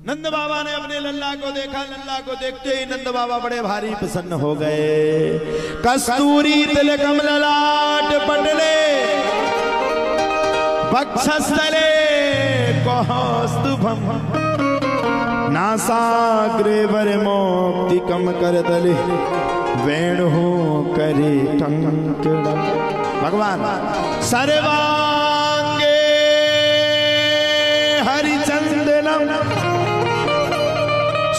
नंद बाबा ने अपने लल्ला को देखा, लल्ला को देखते ही नंद बाबा बड़े भारी प्रसन्न हो गए। कस्तूरी तिलकम ललाट पटले वक्षस्थले कौस्तुभम नासाग्रे वरमोक्तिकम करतले वेणु करे टंकणम। भगवान सर्वांगे हरिचंदनम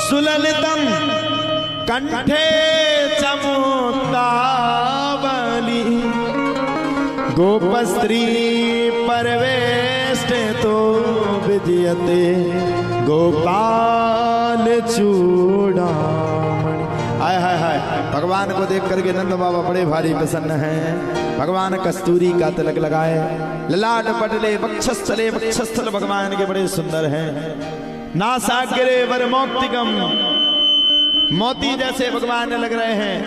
सुललितम कंठे चमुक्तावली गोपस्त्री परवेष्टे तो विजयते गोपाल चूड़ामणि। हाय हाय हाय, भगवान को देख करके नंद बाबा बड़े भारी प्रसन्न हैं। भगवान कस्तूरी का तिलक लगाए, ललाट पटले वक्षस्थले, वक्षस्थल भगवान के बड़े सुंदर हैं। नासाग्रे वरमोक्तिकम, मोती जैसे भगवान लग रहे हैं।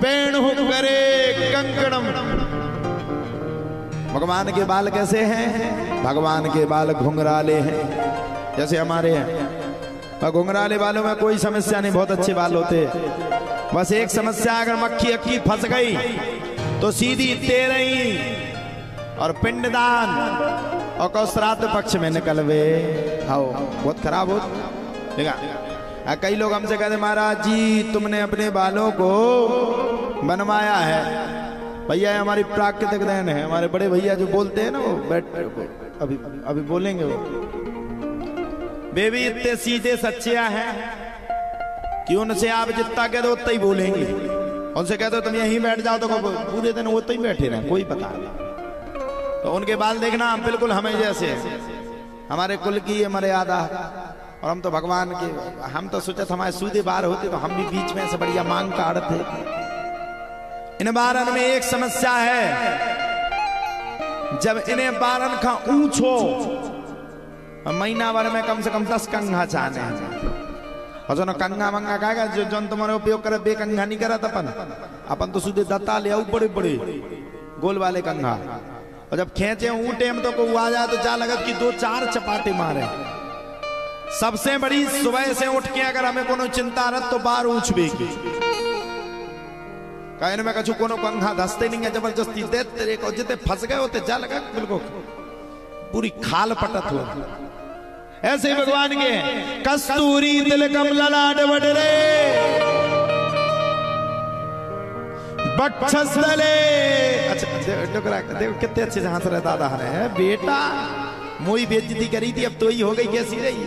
वेणु करे कंकणम, भगवान के बाल कैसे हैं? भगवान के बाल घुंघराले हैं जैसे हमारे हैं। घुंघराले बालों में कोई समस्या नहीं, बहुत अच्छे बाल होते। बस एक समस्या, अगर मक्खी अक्की फंस गई तो सीधी तेरही और पिंडदान और कौश्राद्ध पक्ष में निकलवे। हाँ बहुत खराब हो। देखा कई लोग हमसे कहते महाराज जी तुमने अपने बालों को बनवाया है। भैया हमारी प्राकृतिक देन है। हमारे बड़े भैया जो बोलते हैं ना, वो बैठ अभी बोलेंगे वो बेबी इतने सीधे सच्चिया हैं कि उनसे आप जितना कह दो उतना ही बोलेंगे। उनसे कहते हो तुम यहीं बैठ जाओ तो पूरे दिन वो तो ही बैठे रहे, कोई पता नहीं। तो उनके बाल देखना बिल्कुल हमें जैसे, हमारे कुल की ये मर्यादा। और हम तो भगवान के, हम तो सोचा हमारे सूदे बार होते तो हम भी बीच में से बढ़िया मांग काटते। इन बारन में एक समस्या है, जब इन्हें बारन का ऊंचो महीना भर में कम से कम 10 कंघा चाहने हैं। और जो कंघा मंगा कहेगा जो जन तुम्हारे उपयोग करे बेकंघा नहीं करत अपन तो सीधे दत्ता ले आओ बड़े बड़े गोल वाले कंघा। और जब खेचे ऊँटे में तो को आ जाए तो जा लगत कि 2-4 चपाटे मारे। सबसे बड़ी सुबह से उठ के अगर हमें कोनो चिंता रत तो बार ऊंच बेगी कहने में कछु कोनो कंघा धसते नहीं है, जबरदस्ती दे तेरे को जिते फंस गए होते जा लगा बिल्कुल पूरी खाल पटत हो। ऐसे ही भगवान के कस्तूरी तिलकम ललाट वडरे वक्षस्थले। अच्छा देखो कितने अच्छे से हंस रहे दादा है। बेटा मोई बेइज्जती करी थी, अब तो ही हो गई, कैसी रही?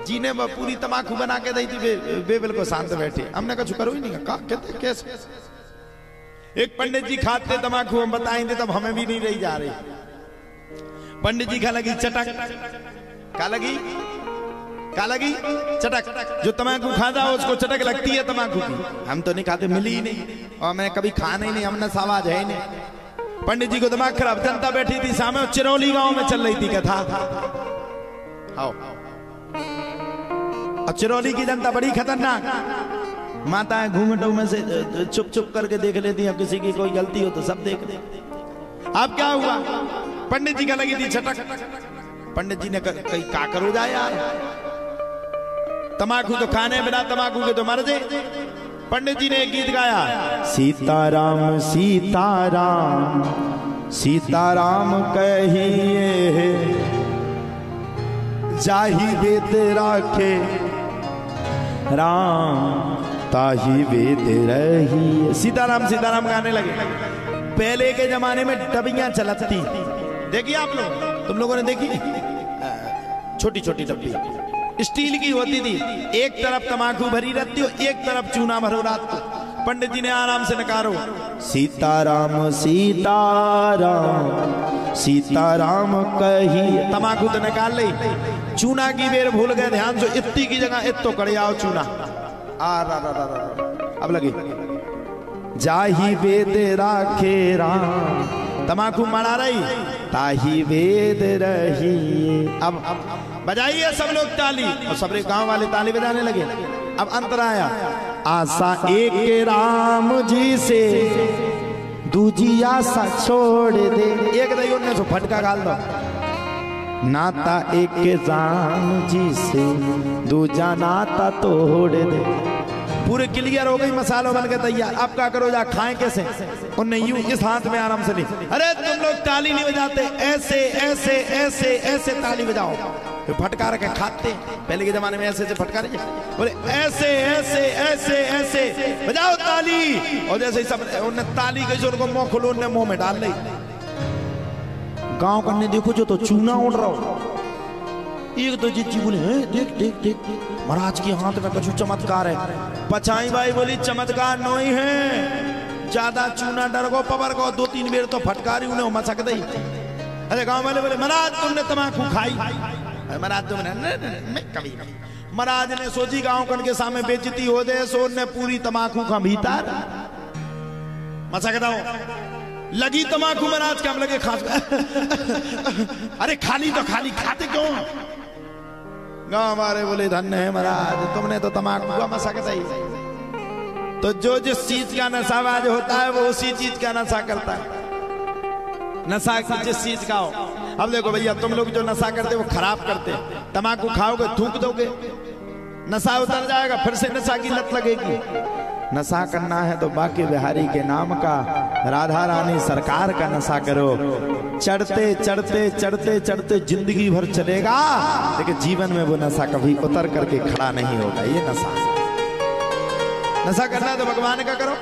जी ने पूरी तमाकू बना के दी थी, बेबल को शांत बैठे। हमने कछु करो ही नहीं कैसे। एक पंडित जी खाते तमाकू, हम बताएंगे तब हमें भी नहीं रही जा रही। पंडित जी का लगी चटक, का लगी चटक। जो तमाकू खाता है उसको चटक लगती है तमाकू की। हम तो नहीं खाते, मिली ही नहीं और मैं कभी खाना ही नहीं, हमने आवाज है ही नहीं। पंडित जी को दिमाग खराब, जनता बैठी थी सामने, चिरौली गांव में चल रही थी कथा। आओ चिरौली की जनता बड़ी खतरनाक, माताएं घूंघटों में से चुप चुप करके देख लेती हैं, किसी की कोई गलती हो तो सब देख ले। अब क्या हुआ, पंडित जी का लगी थी छटक। पंडित जी ने कहीं का करो जाए यार, तमाकू तो खाने बिना तमाकू के तो मर जाए। पंडित जी ने एक गीत गाया, सीताराम सीताराम सीताराम कहिए जाहि वेद राखे राम ताहि वेद रही। सीताराम सीताराम गाने लगे। पहले के जमाने में डबियां चलती, देखिए आप लोग, तुम लोगों ने देखी? छोटी छोटी डब्बी स्टील की होती थी, एक तरफ तमाकू भरी रहती हो, एक तरफ चूना भरो रात को। पंडित जी ने आराम से नकारो, सीताराम सीताराम सीताराम कही। तमाकू तो निकाल ली, चूना की बेर भूल गए, ध्यान से इत्ती की जगह इत्तो कर आओ चूना। अब लगी जाहि वेद राखे राम, तमाकू मरा रही ताहि वेद रही। अब बजाइए सब लोग ताली, और सब गांव वाले ताली बजाने लगे। अब अंतर आया, आशा एक राम जी से दूजी आशा छोड़ दे। एक दई उनने सो फटका गाल दो। नाता एक के जान जी से दूजा नाता तोड़ दे। पूरे क्लियर हो गई, मसालों बन के तैयार। अब क्या करो, जा खाएं कैसे? उनने यूं इस हाथ में आराम से ली। अरे तुम लोग ताली नहीं बजाते, ऐसे ऐसे ऐसे ऐसे ताली बजाओ। फिर फटकार के खाते, पहले के जमाने में ऐसे ऐसे फटकार बोले ऐसे ऐसे ऐसे ऐसे बजाओ ताली। और जैसे सब उनने ताली कैसे उनको मुंह खोलो, उनने मुंह में डाल ली। गांव करने देखो जो तो चूना उड़ रहा हो। एक तो जीजी बोले देख देख देख महाराज के हाथ में कुछ चमत्कार है। पछाई भाई बोली चमत्कार नहीं है, ज्यादा चूना डर गो पवर को 2-3 बेर तो फटकारी उन्हें मचक दी। अरे गांव वाले बोले महाराज तुमने तमाकू खाई? महाराज तुमने नहीं कभी नहीं। महाराज ने सोची गांव कन के सामने बेइज्जती हो जाए, सो ने पूरी तमाकू का भीतर मचक दो। लगी तमाकू, महाराज क्या लगे खास। अरे खाली तो खाली, खाते क्यों? गांव वाले बोले धन्य है महाराज, तुमने तो तमाकू का मशक दी। तो जो जिस चीज का नशाबाज होता है वो उसी चीज का नशा करता है। नशा जिस चीज का हो। अब देखो भैया, तुम लोग जो नशा करते वो खराब करते। तमाकू खाओगे थूक दोगे, नशा उतर जाएगा, फिर से नशा की लत लगेगी। नशा करना है तो बाकी बिहारी के नाम का, राधा रानी सरकार का नशा करो। चढ़ते चढ़ते चढ़ते चढ़ते जिंदगी भर चलेगा, लेकिन जीवन में वो नशा कभी उतर करके खड़ा नहीं होगा। ये नशा करना है तो भगवान का करो।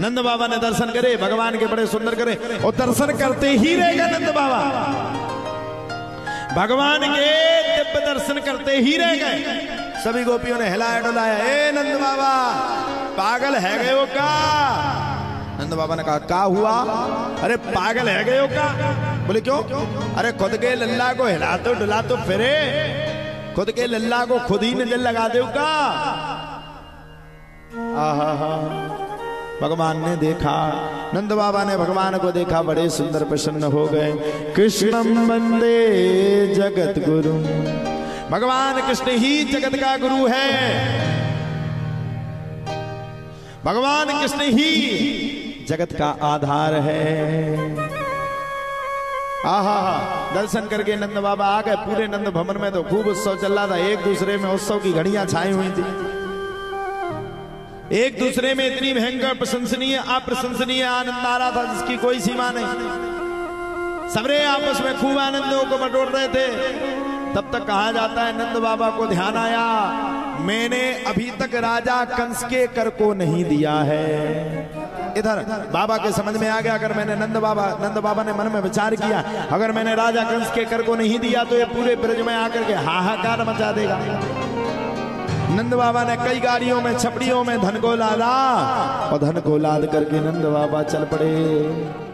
नंद बाबा ने दर्शन करे, भगवान के बड़े सुंदर करे, और दर्शन करते ही रहेगा नंद बाबा। भगवान के दिव्य दर्शन करते ही रह गए। सभी गोपियों ने हिलाया डुलाया, ए नंद बाबा पागल है गए हो का? नंद बाबा ने कहा क्या हुआ? अरे पागल है गए हो का? बोले क्यों? अरे खुद के लल्ला को हिला तो डुला तो फिरे, खुद के लल्ला को खुद ही नजर लगा दे का। आहा, भगवान ने देखा, नंद बाबा ने भगवान को देखा, बड़े सुंदर प्रसन्न हो गए। कृष्णं वंदे जगत गुरु, भगवान कृष्ण ही जगत का गुरु है। भगवान कृष्ण ही जगत का आधार है। आहा, दर्शन करके नंद बाबा आ गए। पूरे नंद भवन में तो खूब उत्सव चल रहा था। एक दूसरे में उत्सव की घड़ियां छाई हुई थी। एक दूसरे में इतनी भयंकर प्रशंसनीय अप्रशंसनीय आनंद आ रहा था जिसकी कोई सीमा नहीं। सबरे आपस में खूब आनंदों को बटोर रहे थे। तब तक कहा जाता है नंद बाबा को ध्यान आया, मैंने अभी तक राजा कंस के कर को नहीं दिया है। इधर बाबा के समझ में आ गया, अगर मैंने नंद बाबा ने मन में विचार किया, अगर मैंने राजा कंस के कर को नहीं दिया तो ये पूरे ब्रज में आकर के हाहाकार मचा देगा। नंद बाबा ने कई गाड़ियों में छपड़ियों में धन को लादा, और धन को लाद करके नंद बाबा चल पड़े।